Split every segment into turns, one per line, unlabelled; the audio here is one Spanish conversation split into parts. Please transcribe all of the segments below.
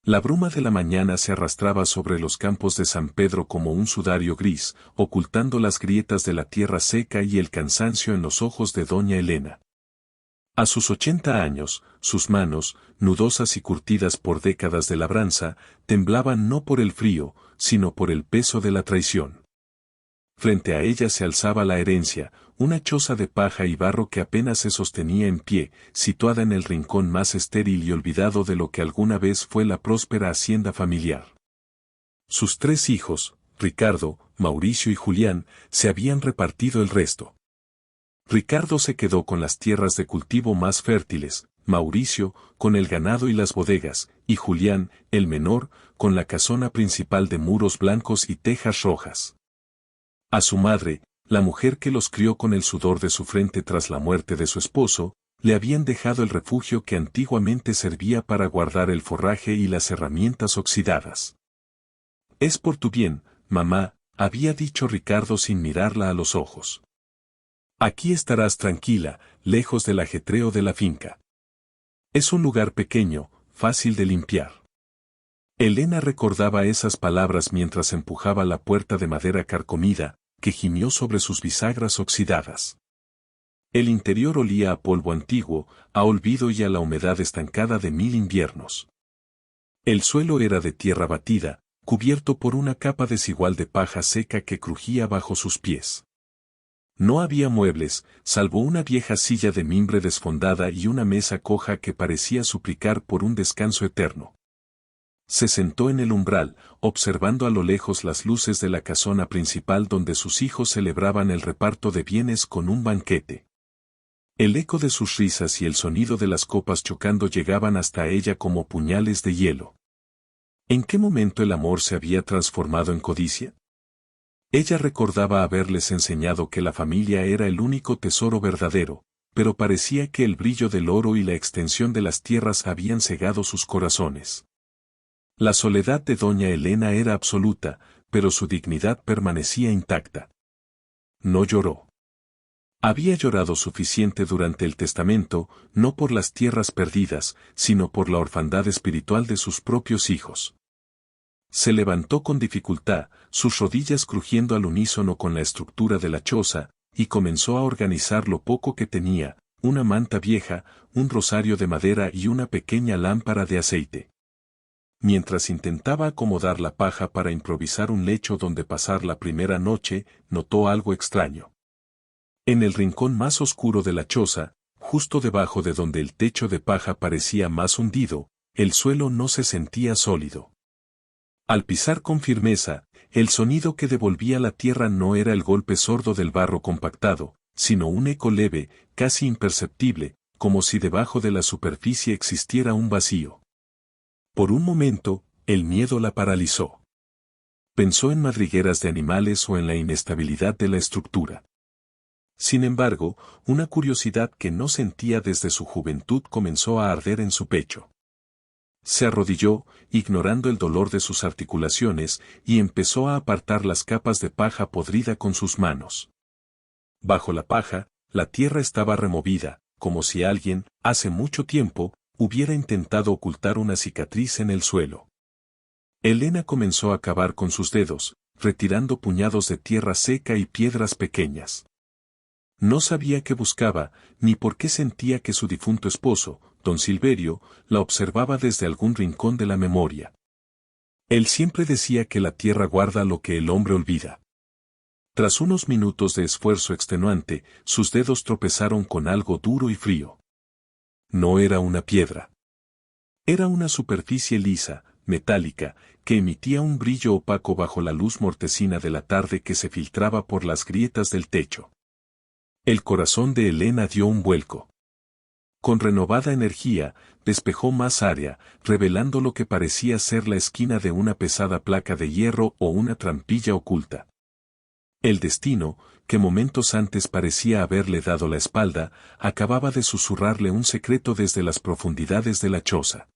La bruma de la mañana se arrastraba sobre los campos de San Pedro como un sudario gris, ocultando las grietas de la tierra seca y el cansancio en los ojos de doña Elena. A sus 80 años, sus manos, nudosas y curtidas por décadas de labranza, temblaban no por el frío, sino por el peso de la traición. Frente a ella se alzaba la herencia, una choza de paja y barro que apenas se sostenía en pie, situada en el rincón más estéril y olvidado de lo que alguna vez fue la próspera hacienda familiar. Sus 3 hijos, Ricardo, Mauricio y Julián, se habían repartido el resto. Ricardo se quedó con las tierras de cultivo más fértiles, Mauricio, con el ganado y las bodegas, y Julián, el menor, con la casona principal de muros blancos y tejas rojas. A su madre, la mujer que los crió con el sudor de su frente tras la muerte de su esposo, le habían dejado el refugio que antiguamente servía para guardar el forraje y las herramientas oxidadas. «Es por tu bien, mamá», había dicho Ricardo sin mirarla a los ojos. «Aquí estarás tranquila, lejos del ajetreo de la finca. Es un lugar pequeño, fácil de limpiar». Elena recordaba esas palabras mientras empujaba la puerta de madera carcomida, que gimió sobre sus bisagras oxidadas. El interior olía a polvo antiguo, a olvido y a la humedad estancada de 1000 inviernos. El suelo era de tierra batida, cubierto por una capa desigual de paja seca que crujía bajo sus pies. No había muebles, salvo una vieja silla de mimbre desfondada y una mesa coja que parecía suplicar por un descanso eterno. Se sentó en el umbral, observando a lo lejos las luces de la casona principal donde sus hijos celebraban el reparto de bienes con un banquete. El eco de sus risas y el sonido de las copas chocando llegaban hasta ella como puñales de hielo. ¿En qué momento el amor se había transformado en codicia? Ella recordaba haberles enseñado que la familia era el único tesoro verdadero, pero parecía que el brillo del oro y la extensión de las tierras habían cegado sus corazones. La soledad de doña Elena era absoluta, pero su dignidad permanecía intacta. No lloró. Había llorado suficiente durante el testamento, no por las tierras perdidas, sino por la orfandad espiritual de sus propios hijos. Se levantó con dificultad, sus rodillas crujiendo al unísono con la estructura de la choza, y comenzó a organizar lo poco que tenía, una manta vieja, un rosario de madera y una pequeña lámpara de aceite. Mientras intentaba acomodar la paja para improvisar un lecho donde pasar la primera noche, notó algo extraño. En el rincón más oscuro de la choza, justo debajo de donde el techo de paja parecía más hundido, el suelo no se sentía sólido. Al pisar con firmeza, el sonido que devolvía la tierra no era el golpe sordo del barro compactado, sino un eco leve, casi imperceptible, como si debajo de la superficie existiera un vacío. Por un momento, el miedo la paralizó. Pensó en madrigueras de animales o en la inestabilidad de la estructura. Sin embargo, una curiosidad que no sentía desde su juventud comenzó a arder en su pecho. Se arrodilló, ignorando el dolor de sus articulaciones, y empezó a apartar las capas de paja podrida con sus manos. Bajo la paja, la tierra estaba removida, como si alguien, hace mucho tiempo, hubiera intentado ocultar una cicatriz en el suelo. Elena comenzó a cavar con sus dedos, retirando puñados de tierra seca y piedras pequeñas. No sabía qué buscaba, ni por qué sentía que su difunto esposo, don Silverio, la observaba desde algún rincón de la memoria. Él siempre decía que la tierra guarda lo que el hombre olvida. Tras unos minutos de esfuerzo extenuante, sus dedos tropezaron con algo duro y frío. No era una piedra. Era una superficie lisa, metálica, que emitía un brillo opaco bajo la luz mortecina de la tarde que se filtraba por las grietas del techo. El corazón de Elena dio un vuelco. Con renovada energía, despejó más área, revelando lo que parecía ser la esquina de una pesada placa de hierro o una trampilla oculta. El destino, que momentos antes parecía haberle dado la espalda, acababa de susurrarle un secreto desde las profundidades de la choza.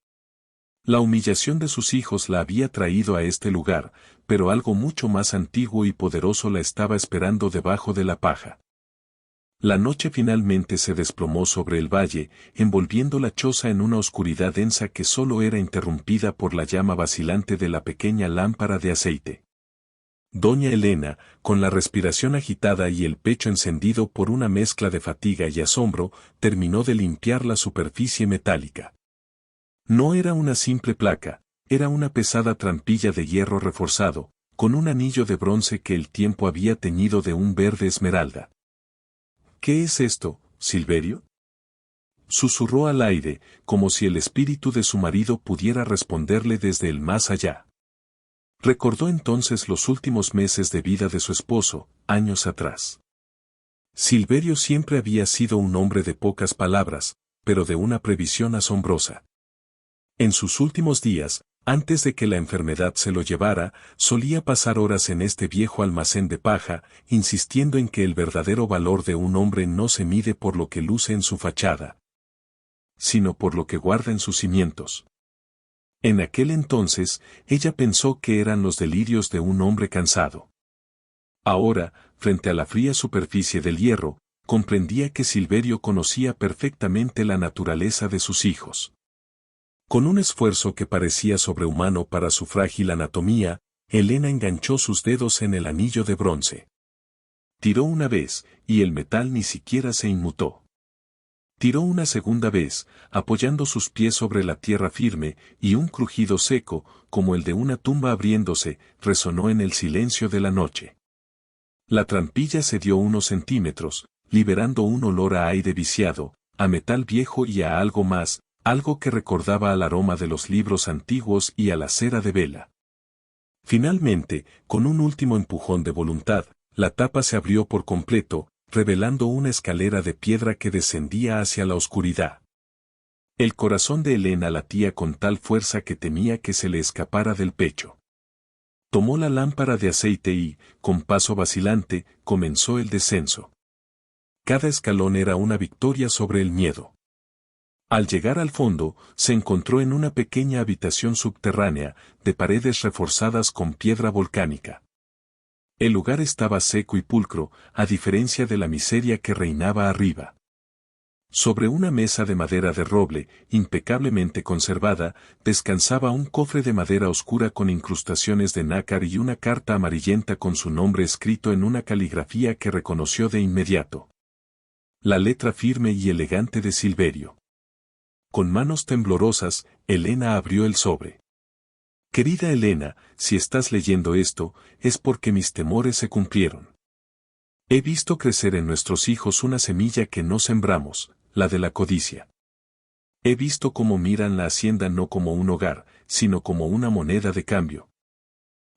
La humillación de sus hijos la había traído a este lugar, pero algo mucho más antiguo y poderoso la estaba esperando debajo de la paja. La noche finalmente se desplomó sobre el valle, envolviendo la choza en una oscuridad densa que solo era interrumpida por la llama vacilante de la pequeña lámpara de aceite. Doña Elena, con la respiración agitada y el pecho encendido por una mezcla de fatiga y asombro, terminó de limpiar la superficie metálica. No era una simple placa, era una pesada trampilla de hierro reforzado, con un anillo de bronce que el tiempo había teñido de un verde esmeralda. ¿Qué es esto, Silverio? Susurró al aire, como si el espíritu de su marido pudiera responderle desde el más allá. Recordó entonces los últimos meses de vida de su esposo, años atrás. Silverio siempre había sido un hombre de pocas palabras, pero de una previsión asombrosa. En sus últimos días, antes de que la enfermedad se lo llevara, solía pasar horas en este viejo almacén de paja, insistiendo en que el verdadero valor de un hombre no se mide por lo que luce en su fachada, sino por lo que guarda en sus cimientos. En aquel entonces, ella pensó que eran los delirios de un hombre cansado. Ahora, frente a la fría superficie del hierro, comprendía que Silverio conocía perfectamente la naturaleza de sus hijos. Con un esfuerzo que parecía sobrehumano para su frágil anatomía, Elena enganchó sus dedos en el anillo de bronce. Tiró una vez, y el metal ni siquiera se inmutó. Tiró una segunda vez, apoyando sus pies sobre la tierra firme, y un crujido seco, como el de una tumba abriéndose, resonó en el silencio de la noche. La trampilla cedió unos centímetros, liberando un olor a aire viciado, a metal viejo y a algo más, algo que recordaba al aroma de los libros antiguos y a la cera de vela. Finalmente, con un último empujón de voluntad, la tapa se abrió por completo, revelando una escalera de piedra que descendía hacia la oscuridad. El corazón de Elena latía con tal fuerza que temía que se le escapara del pecho. Tomó la lámpara de aceite y, con paso vacilante, comenzó el descenso. Cada escalón era una victoria sobre el miedo. Al llegar al fondo, se encontró en una pequeña habitación subterránea, de paredes reforzadas con piedra volcánica. El lugar estaba seco y pulcro, a diferencia de la miseria que reinaba arriba. Sobre una mesa de madera de roble, impecablemente conservada, descansaba un cofre de madera oscura con incrustaciones de nácar y una carta amarillenta con su nombre escrito en una caligrafía que reconoció de inmediato. La letra firme y elegante de Silverio. Con manos temblorosas, Elena abrió el sobre. Querida Elena, si estás leyendo esto, es porque mis temores se cumplieron. He visto crecer en nuestros hijos una semilla que no sembramos, la de la codicia. He visto cómo miran la hacienda no como un hogar, sino como una moneda de cambio.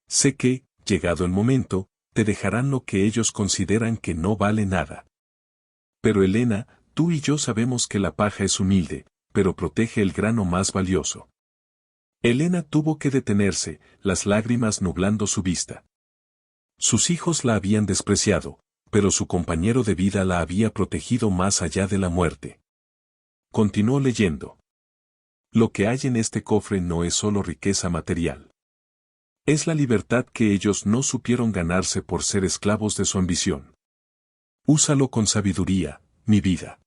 Sé que, llegado el momento, te dejarán lo que ellos consideran que no vale nada. Pero Elena, tú y yo sabemos que la paja es humilde, pero protege el grano más valioso. Elena tuvo que detenerse, las lágrimas nublando su vista. Sus hijos la habían despreciado, pero su compañero de vida la había protegido más allá de la muerte. Continuó leyendo. Lo que hay en este cofre no es solo riqueza material. Es la libertad que ellos no supieron ganarse por ser esclavos de su ambición. Úsalo con sabiduría, mi vida.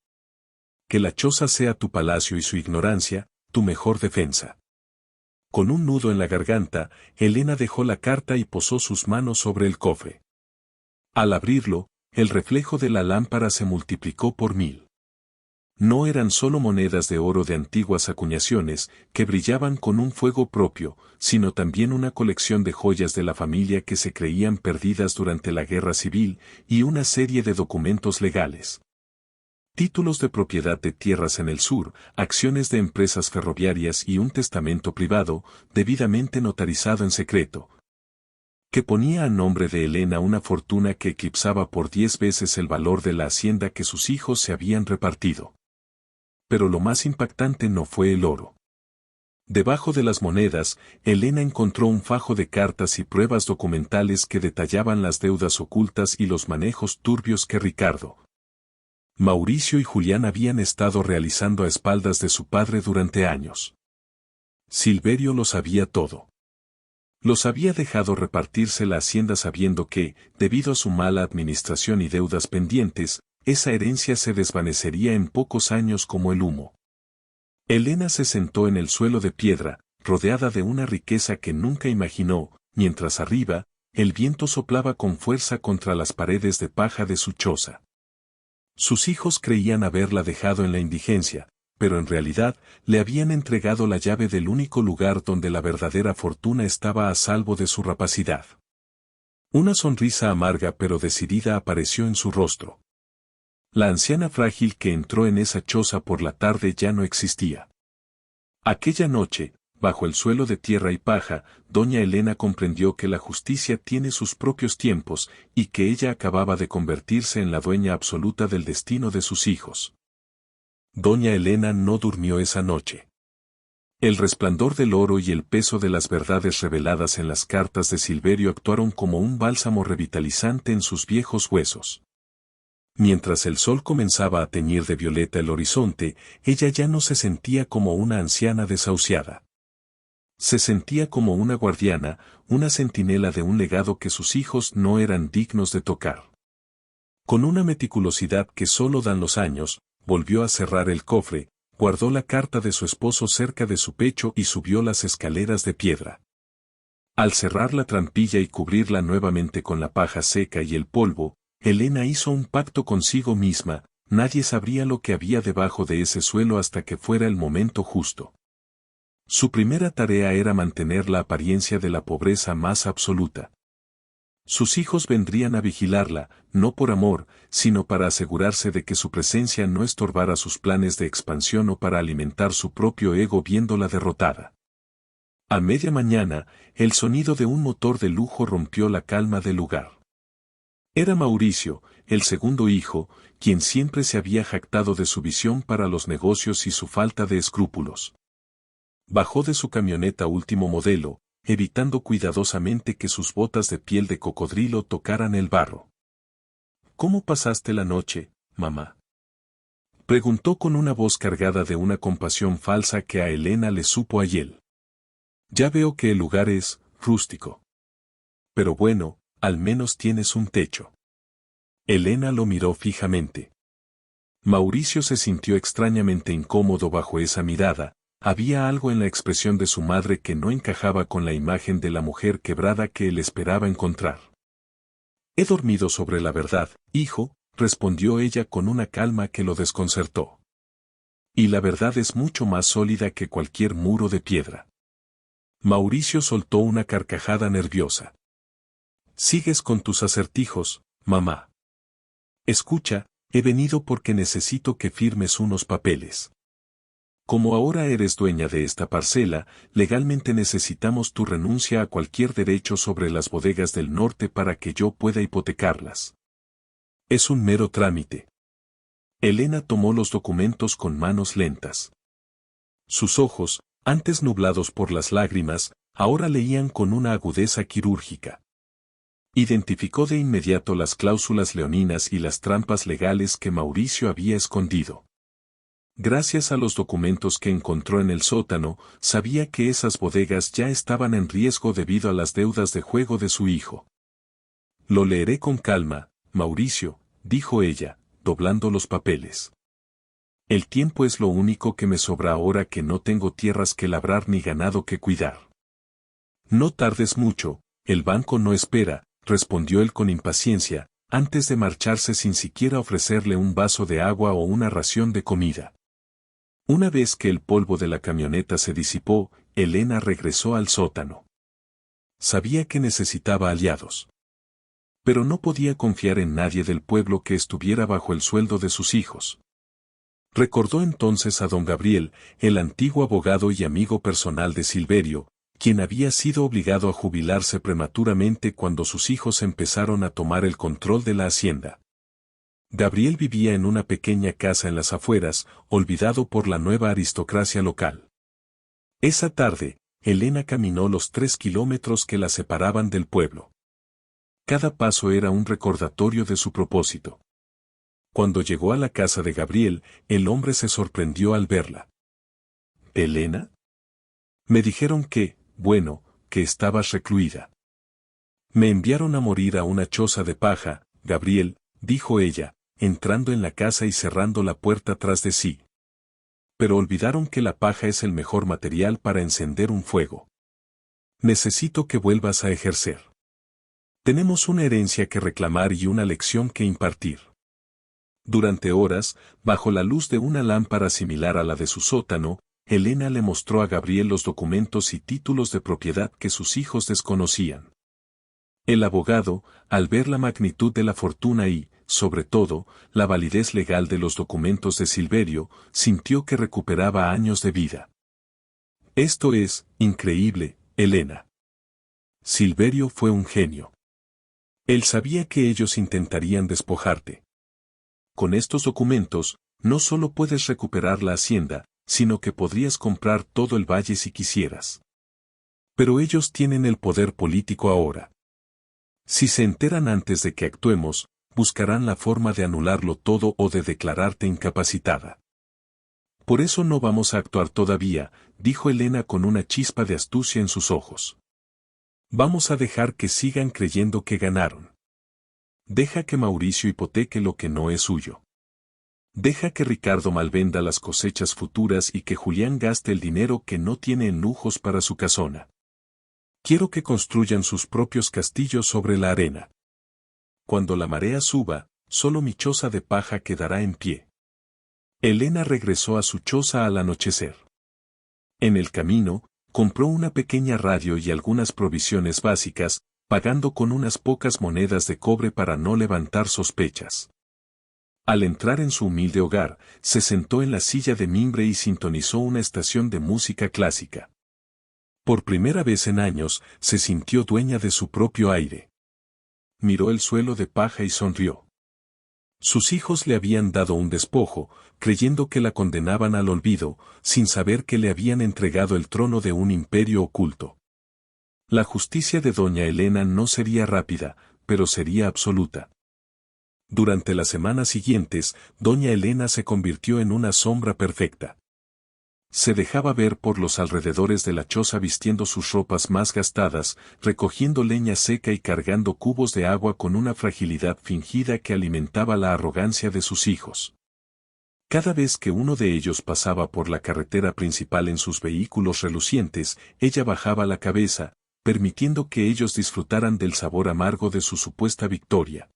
Que la choza sea tu palacio y su ignorancia, tu mejor defensa. Con un nudo en la garganta, Elena dejó la carta y posó sus manos sobre el cofre. Al abrirlo, el reflejo de la lámpara se multiplicó por 1000. No eran solo monedas de oro de antiguas acuñaciones, que brillaban con un fuego propio, sino también una colección de joyas de la familia que se creían perdidas durante la guerra civil, y una serie de documentos legales. Títulos de propiedad de tierras en el sur, acciones de empresas ferroviarias y un testamento privado, debidamente notarizado en secreto, que ponía a nombre de Elena una fortuna que eclipsaba por 10 veces el valor de la hacienda que sus hijos se habían repartido. Pero lo más impactante no fue el oro. Debajo de las monedas, Elena encontró un fajo de cartas y pruebas documentales que detallaban las deudas ocultas y los manejos turbios que Ricardo, Mauricio y Julián habían estado realizando a espaldas de su padre durante años. Silverio lo sabía todo. Los había dejado repartirse la hacienda sabiendo que, debido a su mala administración y deudas pendientes, esa herencia se desvanecería en pocos años como el humo. Elena se sentó en el suelo de piedra, rodeada de una riqueza que nunca imaginó, mientras arriba, el viento soplaba con fuerza contra las paredes de paja de su choza. Sus hijos creían haberla dejado en la indigencia, pero en realidad le habían entregado la llave del único lugar donde la verdadera fortuna estaba a salvo de su rapacidad. Una sonrisa amarga pero decidida apareció en su rostro. La anciana frágil que entró en esa choza por la tarde ya no existía. Aquella noche, bajo el suelo de tierra y paja, doña Elena comprendió que la justicia tiene sus propios tiempos y que ella acababa de convertirse en la dueña absoluta del destino de sus hijos. Doña Elena no durmió esa noche. El resplandor del oro y el peso de las verdades reveladas en las cartas de Silverio actuaron como un bálsamo revitalizante en sus viejos huesos. Mientras el sol comenzaba a teñir de violeta el horizonte, ella ya no se sentía como una anciana desahuciada. Se sentía como una guardiana, una centinela de un legado que sus hijos no eran dignos de tocar. Con una meticulosidad que solo dan los años, volvió a cerrar el cofre, guardó la carta de su esposo cerca de su pecho y subió las escaleras de piedra. Al cerrar la trampilla y cubrirla nuevamente con la paja seca y el polvo, Elena hizo un pacto consigo misma: nadie sabría lo que había debajo de ese suelo hasta que fuera el momento justo. Su primera tarea era mantener la apariencia de la pobreza más absoluta. Sus hijos vendrían a vigilarla, no por amor, sino para asegurarse de que su presencia no estorbara sus planes de expansión o para alimentar su propio ego viéndola derrotada. A media mañana, el sonido de un motor de lujo rompió la calma del lugar. Era Mauricio, el segundo hijo, quien siempre se había jactado de su visión para los negocios y su falta de escrúpulos. Bajó de su camioneta último modelo, evitando cuidadosamente que sus botas de piel de cocodrilo tocaran el barro. ¿Cómo pasaste la noche, mamá?, preguntó con una voz cargada de una compasión falsa que a Elena le supo a hiel. Ya veo que el lugar es rústico. Pero bueno, al menos tienes un techo. Elena lo miró fijamente. Mauricio se sintió extrañamente incómodo bajo esa mirada. Había algo en la expresión de su madre que no encajaba con la imagen de la mujer quebrada que él esperaba encontrar. He dormido sobre la verdad, hijo, respondió ella con una calma que lo desconcertó. Y la verdad es mucho más sólida que cualquier muro de piedra. Mauricio soltó una carcajada nerviosa. Sigues con tus acertijos, mamá. Escucha, he venido porque necesito que firmes unos papeles. Como ahora eres dueña de esta parcela, legalmente necesitamos tu renuncia a cualquier derecho sobre las bodegas del norte para que yo pueda hipotecarlas. Es un mero trámite. Elena tomó los documentos con manos lentas. Sus ojos, antes nublados por las lágrimas, ahora leían con una agudeza quirúrgica. Identificó de inmediato las cláusulas leoninas y las trampas legales que Mauricio había escondido. Gracias a los documentos que encontró en el sótano, sabía que esas bodegas ya estaban en riesgo debido a las deudas de juego de su hijo. Lo leeré con calma, Mauricio, dijo ella, doblando los papeles. El tiempo es lo único que me sobra ahora que no tengo tierras que labrar ni ganado que cuidar. No tardes mucho, el banco no espera, respondió él con impaciencia, antes de marcharse sin siquiera ofrecerle un vaso de agua o una ración de comida. Una vez que el polvo de la camioneta se disipó, Elena regresó al sótano. Sabía que necesitaba aliados. Pero no podía confiar en nadie del pueblo que estuviera bajo el sueldo de sus hijos. Recordó entonces a don Gabriel, el antiguo abogado y amigo personal de Silverio, quien había sido obligado a jubilarse prematuramente cuando sus hijos empezaron a tomar el control de la hacienda. Gabriel vivía en una pequeña casa en las afueras, olvidado por la nueva aristocracia local. Esa tarde, Elena caminó los 3 kilómetros que la separaban del pueblo. Cada paso era un recordatorio de su propósito. Cuando llegó a la casa de Gabriel, el hombre se sorprendió al verla. ¿Elena? Me dijeron que, bueno, que estabas recluida. Me enviaron a morir a una choza de paja, Gabriel, dijo ella, entrando en la casa y cerrando la puerta tras de sí. Pero olvidaron que la paja es el mejor material para encender un fuego. Necesito que vuelvas a ejercer. Tenemos una herencia que reclamar y una lección que impartir. Durante horas, bajo la luz de una lámpara similar a la de su sótano, Elena le mostró a Gabriel los documentos y títulos de propiedad que sus hijos desconocían. El abogado, al ver la magnitud de la fortuna y, sobre todo, la validez legal de los documentos de Silverio, sintió que recuperaba años de vida. Esto es increíble, Elena. Silverio fue un genio. Él sabía que ellos intentarían despojarte. Con estos documentos, no solo puedes recuperar la hacienda, sino que podrías comprar todo el valle si quisieras. Pero ellos tienen el poder político ahora. Si se enteran antes de que actuemos, buscarán la forma de anularlo todo o de declararte incapacitada. Por eso no vamos a actuar todavía, dijo Elena con una chispa de astucia en sus ojos. Vamos a dejar que sigan creyendo que ganaron. Deja que Mauricio hipoteque lo que no es suyo. Deja que Ricardo malvenda las cosechas futuras y que Julián gaste el dinero que no tiene en lujos para su casona. Quiero que construyan sus propios castillos sobre la arena. Cuando la marea suba, solo mi choza de paja quedará en pie. Elena regresó a su choza al anochecer. En el camino, compró una pequeña radio y algunas provisiones básicas, pagando con unas pocas monedas de cobre para no levantar sospechas. Al entrar en su humilde hogar, se sentó en la silla de mimbre y sintonizó una estación de música clásica. Por primera vez en años, se sintió dueña de su propio aire. Miró el suelo de paja y sonrió. Sus hijos le habían dado un despojo, creyendo que la condenaban al olvido, sin saber que le habían entregado el trono de un imperio oculto. La justicia de doña Elena no sería rápida, pero sería absoluta. Durante las semanas siguientes, doña Elena se convirtió en una sombra perfecta. Se dejaba ver por los alrededores de la choza vistiendo sus ropas más gastadas, recogiendo leña seca y cargando cubos de agua con una fragilidad fingida que alimentaba la arrogancia de sus hijos. Cada vez que uno de ellos pasaba por la carretera principal en sus vehículos relucientes, ella bajaba la cabeza, permitiendo que ellos disfrutaran del sabor amargo de su supuesta victoria.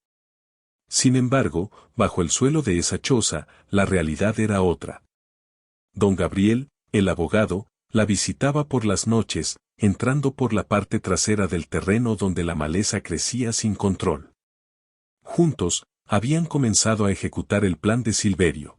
Sin embargo, bajo el suelo de esa choza, la realidad era otra. Don Gabriel, el abogado, la visitaba por las noches, entrando por la parte trasera del terreno donde la maleza crecía sin control. Juntos, habían comenzado a ejecutar el plan de Silverio.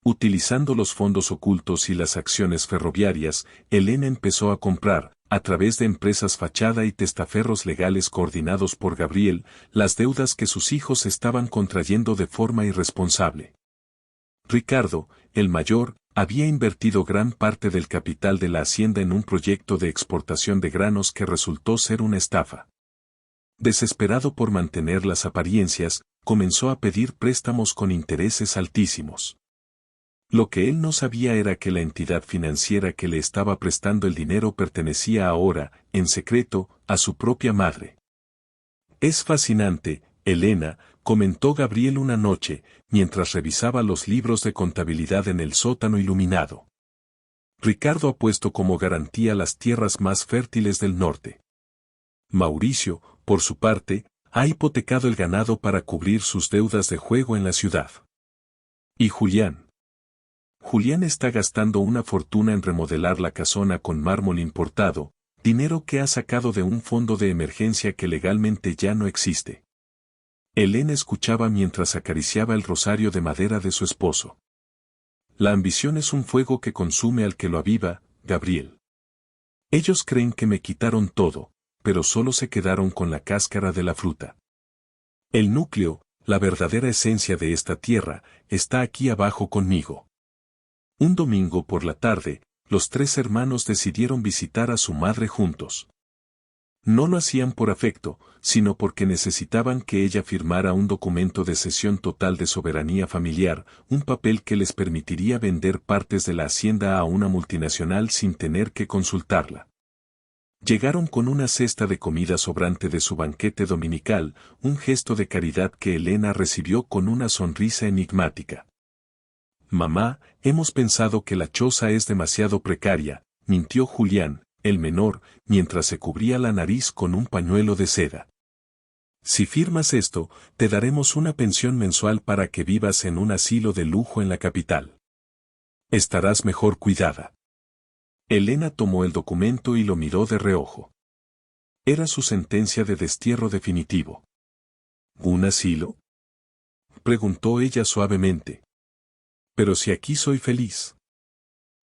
Utilizando los fondos ocultos y las acciones ferroviarias, Elena empezó a comprar, a través de empresas fachada y testaferros legales coordinados por Gabriel, las deudas que sus hijos estaban contrayendo de forma irresponsable. Ricardo, el mayor, había invertido gran parte del capital de la hacienda en un proyecto de exportación de granos que resultó ser una estafa. Desesperado por mantener las apariencias, comenzó a pedir préstamos con intereses altísimos. Lo que él no sabía era que la entidad financiera que le estaba prestando el dinero pertenecía ahora, en secreto, a su propia madre. Es fascinante, Elena, comentó Gabriel una noche, mientras revisaba los libros de contabilidad en el sótano iluminado. Ricardo ha puesto como garantía las tierras más fértiles del norte. Mauricio, por su parte, ha hipotecado el ganado para cubrir sus deudas de juego en la ciudad. ¿Y Julián? Julián está gastando una fortuna en remodelar la casona con mármol importado, dinero que ha sacado de un fondo de emergencia que legalmente ya no existe. Elena escuchaba mientras acariciaba el rosario de madera de su esposo. La ambición es un fuego que consume al que lo aviva, Gabriel. Ellos creen que me quitaron todo, pero solo se quedaron con la cáscara de la fruta. El núcleo, la verdadera esencia de esta tierra, está aquí abajo conmigo. Un domingo por la tarde, los tres hermanos decidieron visitar a su madre juntos. No lo hacían por afecto, sino porque necesitaban que ella firmara un documento de cesión total de soberanía familiar, un papel que les permitiría vender partes de la hacienda a una multinacional sin tener que consultarla. Llegaron con una cesta de comida sobrante de su banquete dominical, un gesto de caridad que Elena recibió con una sonrisa enigmática. Mamá, hemos pensado que la choza es demasiado precaria, mintió Julián, el menor, mientras se cubría la nariz con un pañuelo de seda. Si firmas esto, te daremos una pensión mensual para que vivas en un asilo de lujo en la capital. Estarás mejor cuidada. Elena tomó el documento y lo miró de reojo. Era su sentencia de destierro definitivo. ¿Un asilo?, preguntó ella suavemente. Pero si aquí soy feliz.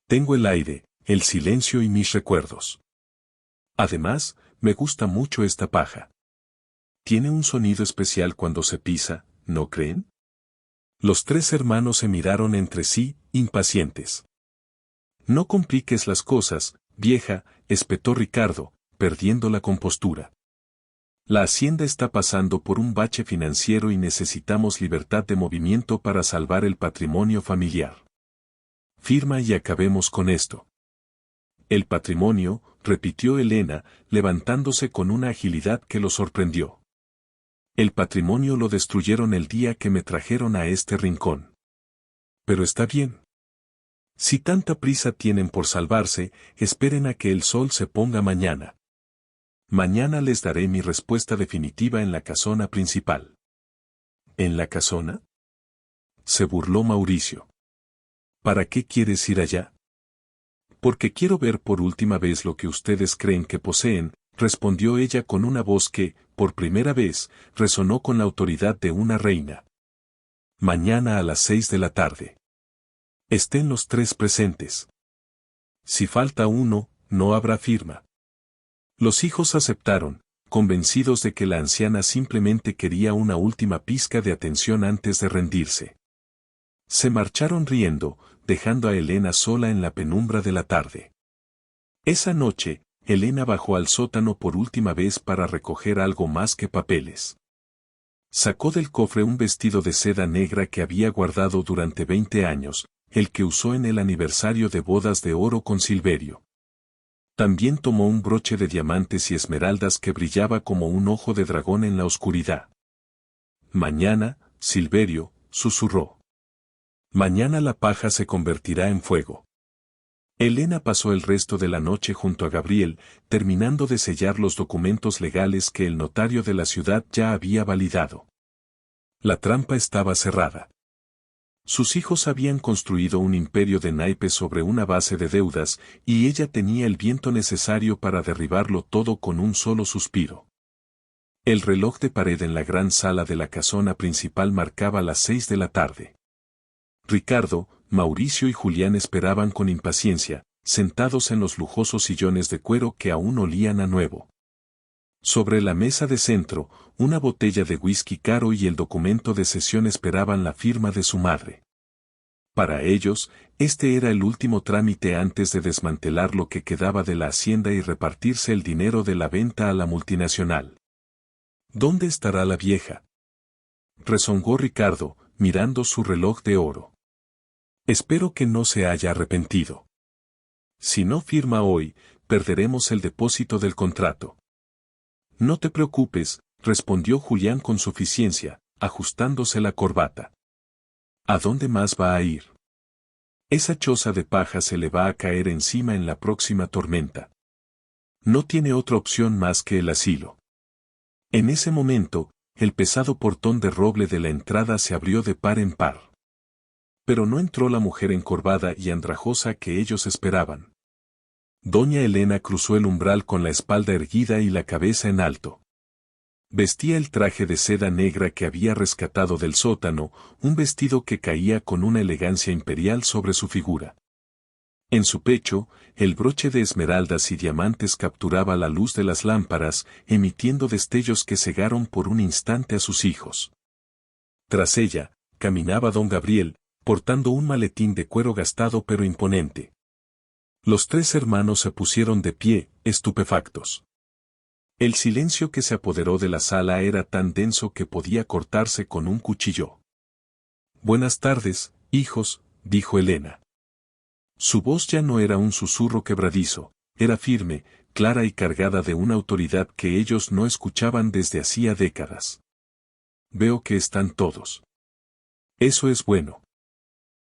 Tengo el aire, el silencio y mis recuerdos. Además, me gusta mucho esta paja. Tiene un sonido especial cuando se pisa, ¿no creen? Los tres hermanos se miraron entre sí, impacientes. No compliques las cosas, vieja, espetó Ricardo, perdiendo la compostura. La hacienda está pasando por un bache financiero y necesitamos libertad de movimiento para salvar el patrimonio familiar. Firma y acabemos con esto. El patrimonio, repitió Elena, levantándose con una agilidad que lo sorprendió. El patrimonio lo destruyeron el día que me trajeron a este rincón. Pero está bien. Si tanta prisa tienen por salvarse, esperen a que el sol se ponga mañana. Mañana les daré mi respuesta definitiva en la casona principal. ¿En la casona?, se burló Mauricio. ¿Para qué quieres ir allá? Porque quiero ver por última vez lo que ustedes creen que poseen, respondió ella con una voz que, por primera vez, resonó con la autoridad de una reina. Mañana a las 6 de la tarde. Estén los tres presentes. Si falta uno, no habrá firma. Los hijos aceptaron, convencidos de que la anciana simplemente quería una última pizca de atención antes de rendirse. Se marcharon riendo, dejando a Elena sola en la penumbra de la tarde. Esa noche, Elena bajó al sótano por última vez para recoger algo más que papeles. Sacó del cofre un vestido de seda negra que había guardado durante 20 años, el que usó en el aniversario de bodas de oro con Silverio. También tomó un broche de diamantes y esmeraldas que brillaba como un ojo de dragón en la oscuridad. Mañana, Silverio, susurró. Mañana la paja se convertirá en fuego. Elena pasó el resto de la noche junto a Gabriel, terminando de sellar los documentos legales que el notario de la ciudad ya había validado. La trampa estaba cerrada. Sus hijos habían construido un imperio de naipes sobre una base de deudas, y ella tenía el viento necesario para derribarlo todo con un solo suspiro. El reloj de pared en la gran sala de la casona principal marcaba las 6 de la tarde. Ricardo, Mauricio y Julián esperaban con impaciencia, sentados en los lujosos sillones de cuero que aún olían a nuevo. Sobre la mesa de centro, una botella de whisky caro y el documento de cesión esperaban la firma de su madre. Para ellos, este era el último trámite antes de desmantelar lo que quedaba de la hacienda y repartirse el dinero de la venta a la multinacional. ¿Dónde estará la vieja?, rezongó Ricardo, mirando su reloj de oro. Espero que no se haya arrepentido. Si no firma hoy, perderemos el depósito del contrato. No te preocupes, respondió Julián con suficiencia, ajustándose la corbata. ¿A dónde más va a ir? Esa choza de paja se le va a caer encima en la próxima tormenta. No tiene otra opción más que el asilo. En ese momento, el pesado portón de roble de la entrada se abrió de par en par. Pero no entró la mujer encorvada y andrajosa que ellos esperaban. Doña Elena cruzó el umbral con la espalda erguida y la cabeza en alto. Vestía el traje de seda negra que había rescatado del sótano, un vestido que caía con una elegancia imperial sobre su figura. En su pecho, el broche de esmeraldas y diamantes capturaba la luz de las lámparas, emitiendo destellos que cegaron por un instante a sus hijos. Tras ella, caminaba don Gabriel, portando un maletín de cuero gastado pero imponente. Los tres hermanos se pusieron de pie, estupefactos. El silencio que se apoderó de la sala era tan denso que podía cortarse con un cuchillo. Buenas tardes, hijos, dijo Elena. Su voz ya no era un susurro quebradizo, era firme, clara y cargada de una autoridad que ellos no escuchaban desde hacía décadas. Veo que están todos. Eso es bueno.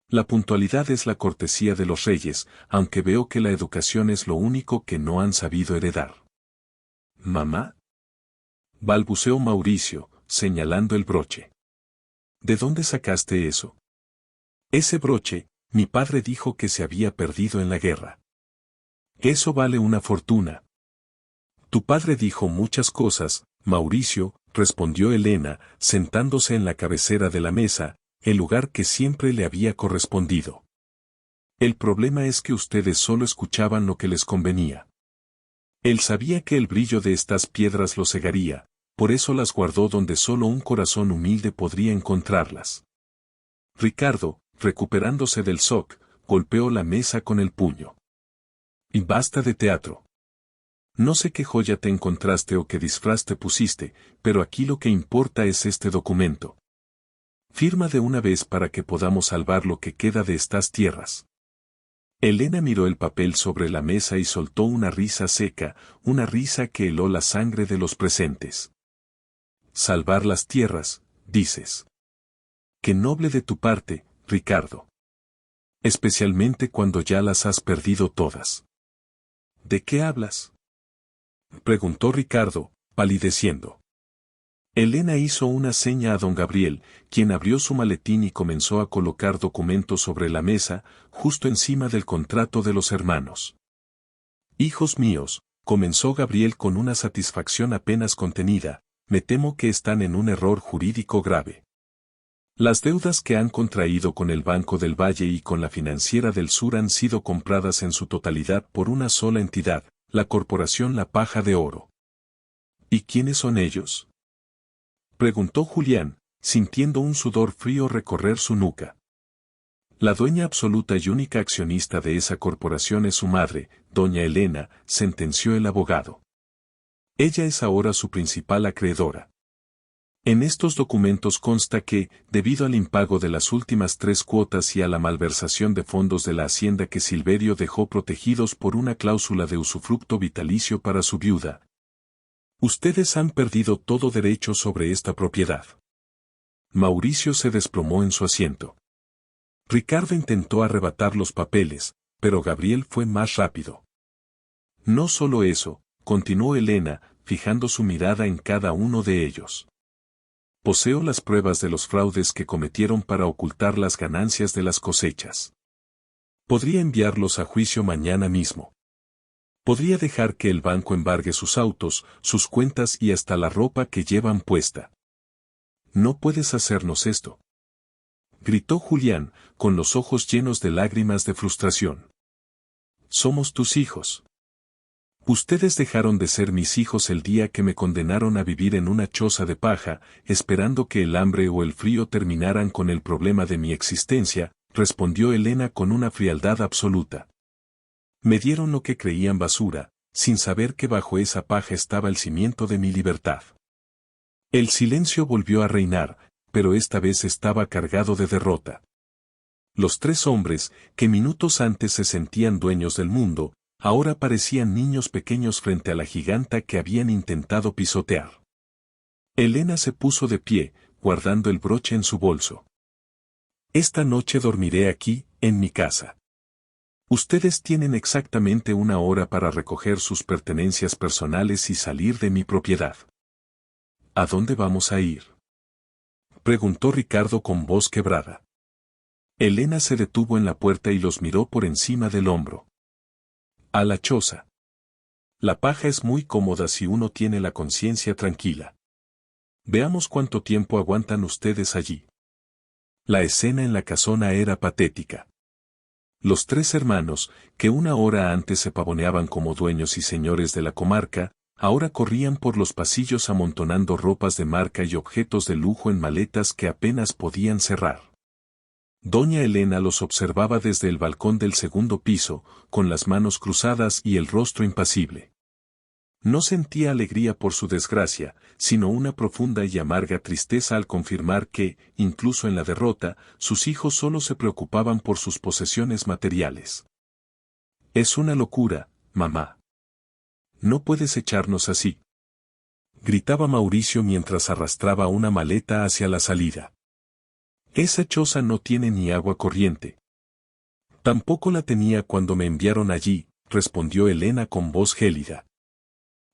La puntualidad es la cortesía de los reyes, aunque veo que la educación es lo único que no han sabido heredar. ¿Mamá? Balbuceó Mauricio, señalando el broche. ¿De dónde sacaste eso? Ese broche, mi padre dijo que se había perdido en la guerra. Eso vale una fortuna. Tu padre dijo muchas cosas, Mauricio, respondió Elena, sentándose en la cabecera de la mesa, el lugar que siempre le había correspondido. El problema es que ustedes solo escuchaban lo que les convenía. Él sabía que el brillo de estas piedras lo cegaría, por eso las guardó donde solo un corazón humilde podría encontrarlas. Ricardo, recuperándose del shock, golpeó la mesa con el puño. Y basta de teatro. No sé qué joya te encontraste o qué disfraz te pusiste, pero aquí lo que importa es este documento. Firma de una vez para que podamos salvar lo que queda de estas tierras. Elena miró el papel sobre la mesa y soltó una risa seca, una risa que heló la sangre de los presentes. Salvar las tierras, dices. Qué noble de tu parte, Ricardo. Especialmente cuando ya las has perdido todas. ¿De qué hablas? Preguntó Ricardo, palideciendo. Elena hizo una seña a don Gabriel, quien abrió su maletín y comenzó a colocar documentos sobre la mesa, justo encima del contrato de los hermanos. Hijos míos, comenzó Gabriel con una satisfacción apenas contenida, me temo que están en un error jurídico grave. Las deudas que han contraído con el Banco del Valle y con la Financiera del Sur han sido compradas en su totalidad por una sola entidad, la Corporación La Paja de Oro. ¿Y quiénes son ellos? Preguntó Julián, sintiendo un sudor frío recorrer su nuca. La dueña absoluta y única accionista de esa corporación es su madre, doña Elena, sentenció el abogado. Ella es ahora su principal acreedora. En estos documentos consta que, debido al impago de las últimas 3 cuotas y a la malversación de fondos de la hacienda que Silverio dejó protegidos por una cláusula de usufructo vitalicio para su viuda, ustedes han perdido todo derecho sobre esta propiedad. Mauricio se desplomó en su asiento. Ricardo intentó arrebatar los papeles, pero Gabriel fue más rápido. No solo eso, continuó Elena, fijando su mirada en cada uno de ellos. Poseo las pruebas de los fraudes que cometieron para ocultar las ganancias de las cosechas. Podría enviarlos a juicio mañana mismo. Podría dejar que el banco embargue sus autos, sus cuentas y hasta la ropa que llevan puesta. No puedes hacernos esto. Gritó Julián, con los ojos llenos de lágrimas de frustración. Somos tus hijos. Ustedes dejaron de ser mis hijos el día que me condenaron a vivir en una choza de paja, esperando que el hambre o el frío terminaran con el problema de mi existencia, respondió Elena con una frialdad absoluta. Me dieron lo que creían basura, sin saber que bajo esa paja estaba el cimiento de mi libertad. El silencio volvió a reinar, pero esta vez estaba cargado de derrota. Los 3 hombres, que minutos antes se sentían dueños del mundo, ahora parecían niños pequeños frente a la giganta que habían intentado pisotear. Elena se puso de pie, guardando el broche en su bolso. Esta noche dormiré aquí, en mi casa. Ustedes tienen exactamente 1 hora para recoger sus pertenencias personales y salir de mi propiedad. ¿A dónde vamos a ir? Preguntó Ricardo con voz quebrada. Elena se detuvo en la puerta y los miró por encima del hombro. A la choza. La paja es muy cómoda si uno tiene la conciencia tranquila. Veamos cuánto tiempo aguantan ustedes allí. La escena en la casona era patética. Los 3 hermanos, que 1 hora antes se pavoneaban como dueños y señores de la comarca, ahora corrían por los pasillos amontonando ropas de marca y objetos de lujo en maletas que apenas podían cerrar. Doña Elena los observaba desde el balcón del 2º piso, con las manos cruzadas y el rostro impasible. No sentía alegría por su desgracia, sino una profunda y amarga tristeza al confirmar que, incluso en la derrota, sus hijos solo se preocupaban por sus posesiones materiales. Es una locura, mamá. no puedes echarnos así. Gritaba Mauricio mientras arrastraba una maleta hacia la salida. Esa choza no tiene ni agua corriente. Tampoco la tenía cuando me enviaron allí, respondió Elena con voz gélida.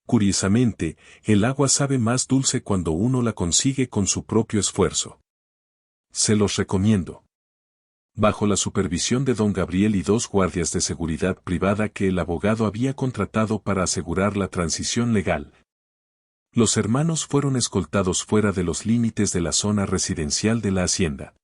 Curiosamente, el agua sabe más dulce cuando uno la consigue con su propio esfuerzo. Se los recomiendo. Bajo la supervisión de don Gabriel y 2 guardias de seguridad privada que el abogado había contratado para asegurar la transición legal, los hermanos fueron escoltados fuera de los límites de la zona residencial de la hacienda.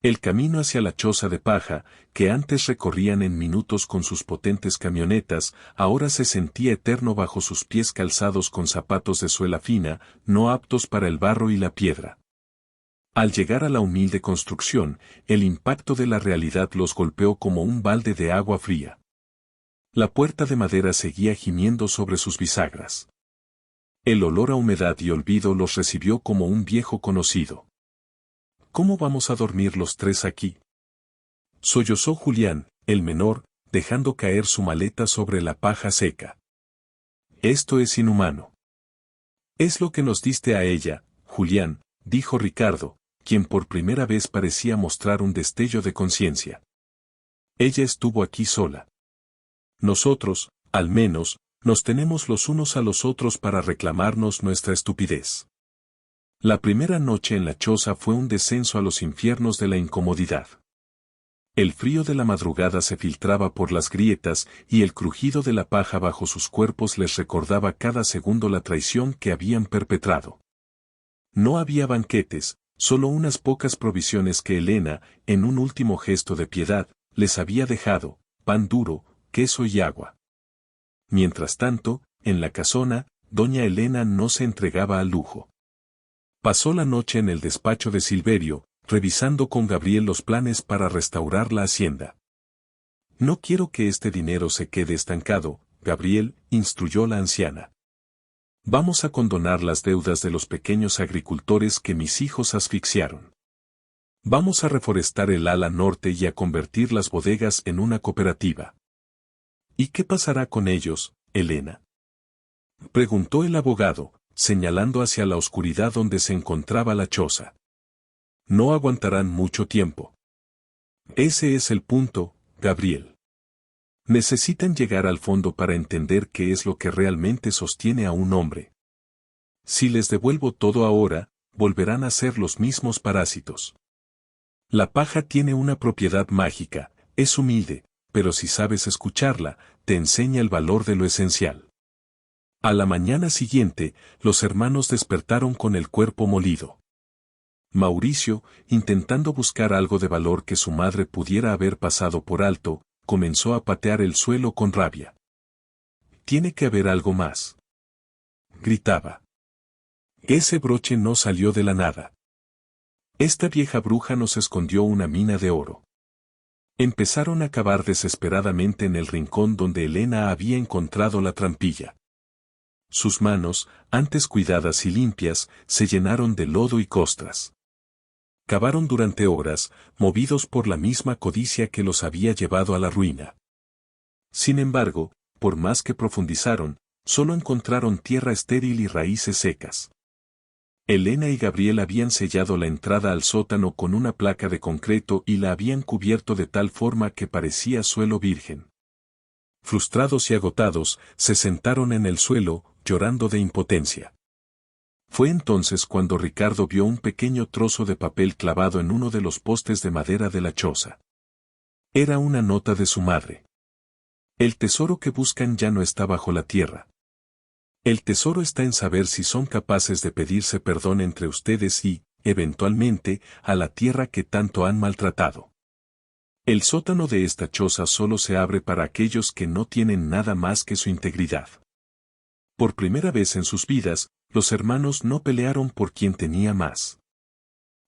El camino hacia la choza de paja, que antes recorrían en minutos con sus potentes camionetas, ahora se sentía eterno bajo sus pies calzados con zapatos de suela fina, no aptos para el barro y la piedra. Al llegar a la humilde construcción, el impacto de la realidad los golpeó como un balde de agua fría. La puerta de madera seguía gimiendo sobre sus bisagras. El olor a humedad y olvido los recibió como un viejo conocido. ¿Cómo vamos a dormir los 3 aquí? Sollozó Julián, el menor, dejando caer su maleta sobre la paja seca. Esto es inhumano. Es lo que nos diste a ella, Julián, dijo Ricardo, quien por primera vez parecía mostrar un destello de conciencia. Ella estuvo aquí sola. Nosotros, al menos, nos tenemos los unos a los otros para reclamarnos nuestra estupidez. La primera noche en la choza fue un descenso a los infiernos de la incomodidad. El frío de la madrugada se filtraba por las grietas y el crujido de la paja bajo sus cuerpos les recordaba cada segundo la traición que habían perpetrado. No había banquetes, solo unas pocas provisiones que Elena, en un último gesto de piedad, les había dejado, pan duro, queso y agua. Mientras tanto, en la casona, doña Elena no se entregaba al lujo. Pasó la noche en el despacho de Silverio, revisando con Gabriel los planes para restaurar la hacienda. No quiero que este dinero se quede estancado, Gabriel, instruyó la anciana. Vamos a condonar las deudas de los pequeños agricultores que mis hijos asfixiaron. Vamos a reforestar el ala norte y a convertir las bodegas en una cooperativa. ¿Y qué pasará con ellos, Elena?, preguntó el abogado, señalando hacia la oscuridad donde se encontraba la choza. No aguantarán mucho tiempo. Ese es el punto, Gabriel. Necesitan llegar al fondo para entender qué es lo que realmente sostiene a un hombre. Si les devuelvo todo ahora, volverán a ser los mismos parásitos. La paja tiene una propiedad mágica, es humilde, pero si sabes escucharla, te enseña el valor de lo esencial. A la mañana siguiente, los hermanos despertaron con el cuerpo molido. Mauricio, intentando buscar algo de valor que su madre pudiera haber pasado por alto, comenzó a patear el suelo con rabia. «Tiene que haber algo más», gritaba. Ese broche no salió de la nada. Esta vieja bruja nos escondió una mina de oro. Empezaron a cavar desesperadamente en el rincón donde Elena había encontrado la trampilla. Sus manos, antes cuidadas y limpias, se llenaron de lodo y costras. Cavaron durante horas, movidos por la misma codicia que los había llevado a la ruina. Sin embargo, por más que profundizaron, solo encontraron tierra estéril y raíces secas. Elena y Gabriel habían sellado la entrada al sótano con una placa de concreto y la habían cubierto de tal forma que parecía suelo virgen. Frustrados y agotados, se sentaron en el suelo, llorando de impotencia. Fue entonces cuando Ricardo vio un pequeño trozo de papel clavado en uno de los postes de madera de la choza. Era una nota de su madre. El tesoro que buscan ya no está bajo la tierra. El tesoro está en saber si son capaces de pedirse perdón entre ustedes y, eventualmente, a la tierra que tanto han maltratado. El sótano de esta choza solo se abre para aquellos que no tienen nada más que su integridad. Por primera vez en sus vidas, los hermanos no pelearon por quien tenía más.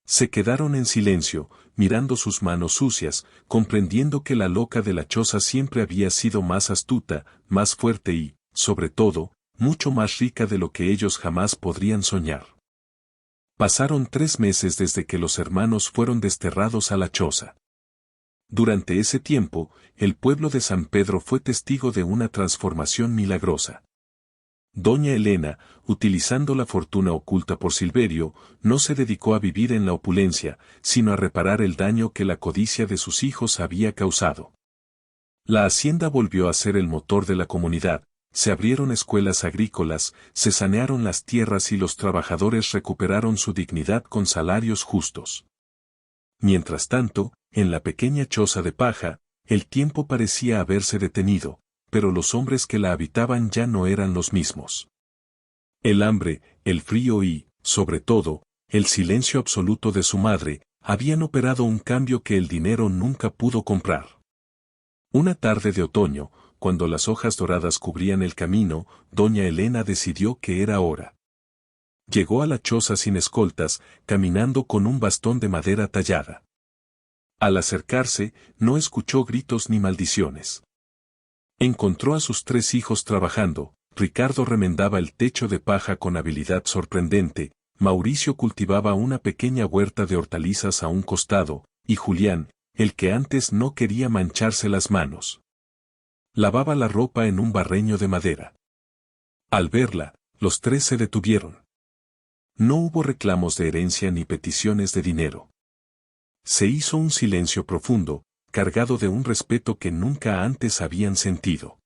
Se quedaron en silencio, mirando sus manos sucias, comprendiendo que la loca de la choza siempre había sido más astuta, más fuerte y, sobre todo, mucho más rica de lo que ellos jamás podrían soñar. Pasaron 3 meses desde que los hermanos fueron desterrados a la choza. Durante ese tiempo, el pueblo de San Pedro fue testigo de una transformación milagrosa. Doña Elena, utilizando la fortuna oculta por Silverio, no se dedicó a vivir en la opulencia, sino a reparar el daño que la codicia de sus hijos había causado. La hacienda volvió a ser el motor de la comunidad, se abrieron escuelas agrícolas, se sanearon las tierras y los trabajadores recuperaron su dignidad con salarios justos. Mientras tanto, en la pequeña choza de paja, el tiempo parecía haberse detenido, pero los hombres que la habitaban ya no eran los mismos. El hambre, el frío y, sobre todo, el silencio absoluto de su madre, habían operado un cambio que el dinero nunca pudo comprar. Una tarde de otoño, cuando las hojas doradas cubrían el camino, doña Elena decidió que era hora. Llegó a la choza sin escoltas, caminando con un bastón de madera tallada. Al acercarse, no escuchó gritos ni maldiciones. Encontró a sus 3 hijos trabajando, Ricardo remendaba el techo de paja con habilidad sorprendente, Mauricio cultivaba una pequeña huerta de hortalizas a un costado, y Julián, el que antes no quería mancharse las manos, lavaba la ropa en un barreño de madera. Al verla, los 3 se detuvieron. No hubo reclamos de herencia ni peticiones de dinero. Se hizo un silencio profundo, cargado de un respeto que nunca antes habían sentido.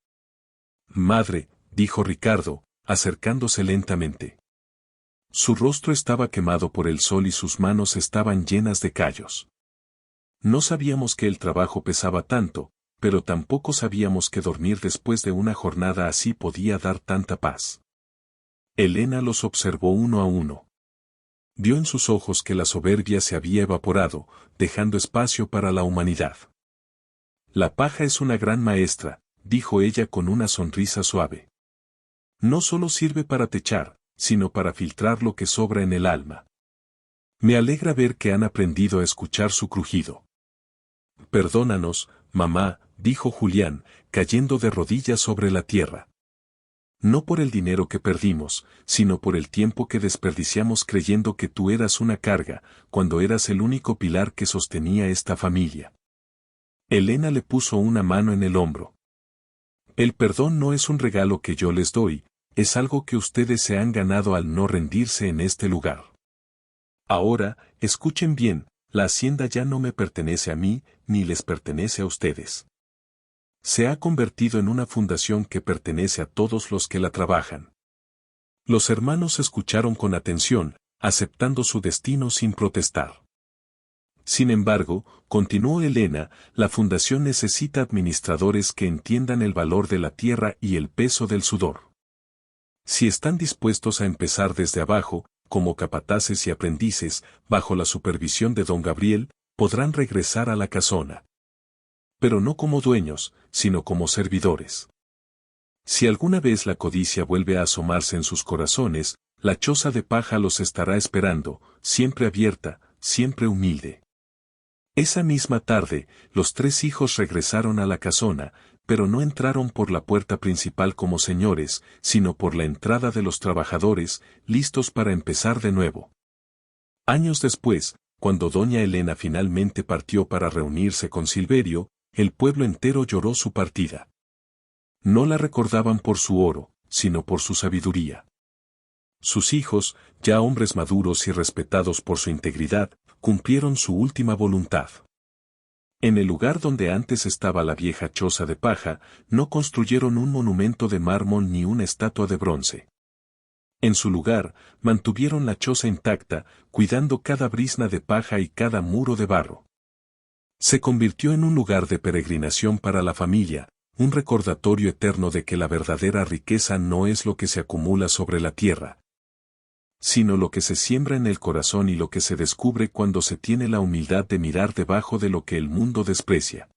Madre, dijo Ricardo, acercándose lentamente. Su rostro estaba quemado por el sol y sus manos estaban llenas de callos. No sabíamos que el trabajo pesaba tanto, pero tampoco sabíamos que dormir después de una jornada así podía dar tanta paz. Elena los observó uno a uno. Vio en sus ojos que la soberbia se había evaporado, dejando espacio para la humanidad. La paja es una gran maestra, dijo ella con una sonrisa suave. No solo sirve para techar, sino para filtrar lo que sobra en el alma. Me alegra ver que han aprendido a escuchar su crujido. Perdónanos, mamá, dijo Julián, cayendo de rodillas sobre la tierra. No por el dinero que perdimos, sino por el tiempo que desperdiciamos creyendo que tú eras una carga, cuando eras el único pilar que sostenía esta familia. Elena le puso una mano en el hombro. El perdón no es un regalo que yo les doy, es algo que ustedes se han ganado al no rendirse en este lugar. Ahora, escuchen bien, la hacienda ya no me pertenece a mí, ni les pertenece a ustedes. Se ha convertido en una fundación que pertenece a todos los que la trabajan. Los hermanos escucharon con atención, aceptando su destino sin protestar. Sin embargo, continuó Elena, la fundación necesita administradores que entiendan el valor de la tierra y el peso del sudor. Si están dispuestos a empezar desde abajo, como capataces y aprendices, bajo la supervisión de don Gabriel, podrán regresar a la casona. Pero no como dueños, sino como servidores. Si alguna vez la codicia vuelve a asomarse en sus corazones, la choza de paja los estará esperando, siempre abierta, siempre humilde. Esa misma tarde, los 3 hijos regresaron a la casona, pero no entraron por la puerta principal como señores, sino por la entrada de los trabajadores, listos para empezar de nuevo. Años después, cuando doña Elena finalmente partió para reunirse con Silverio, el pueblo entero lloró su partida. No la recordaban por su oro, sino por su sabiduría. Sus hijos, ya hombres maduros y respetados por su integridad, cumplieron su última voluntad. En el lugar donde antes estaba la vieja choza de paja, no construyeron un monumento de mármol ni una estatua de bronce. En su lugar, mantuvieron la choza intacta, cuidando cada brizna de paja y cada muro de barro. Se convirtió en un lugar de peregrinación para la familia, un recordatorio eterno de que la verdadera riqueza no es lo que se acumula sobre la tierra, sino lo que se siembra en el corazón y lo que se descubre cuando se tiene la humildad de mirar debajo de lo que el mundo desprecia.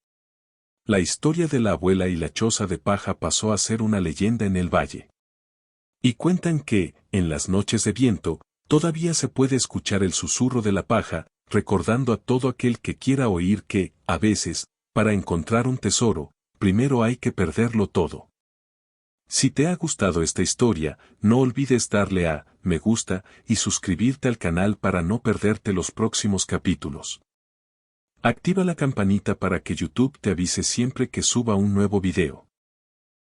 La historia de la abuela y la choza de paja pasó a ser una leyenda en el valle. Y cuentan que, en las noches de viento, todavía se puede escuchar el susurro de la paja, recordando a todo aquel que quiera oír que, a veces, para encontrar un tesoro, primero hay que perderlo todo. Si te ha gustado esta historia, no olvides darle a me gusta y suscribirte al canal para no perderte los próximos capítulos. Activa la campanita para que YouTube te avise siempre que suba un nuevo video.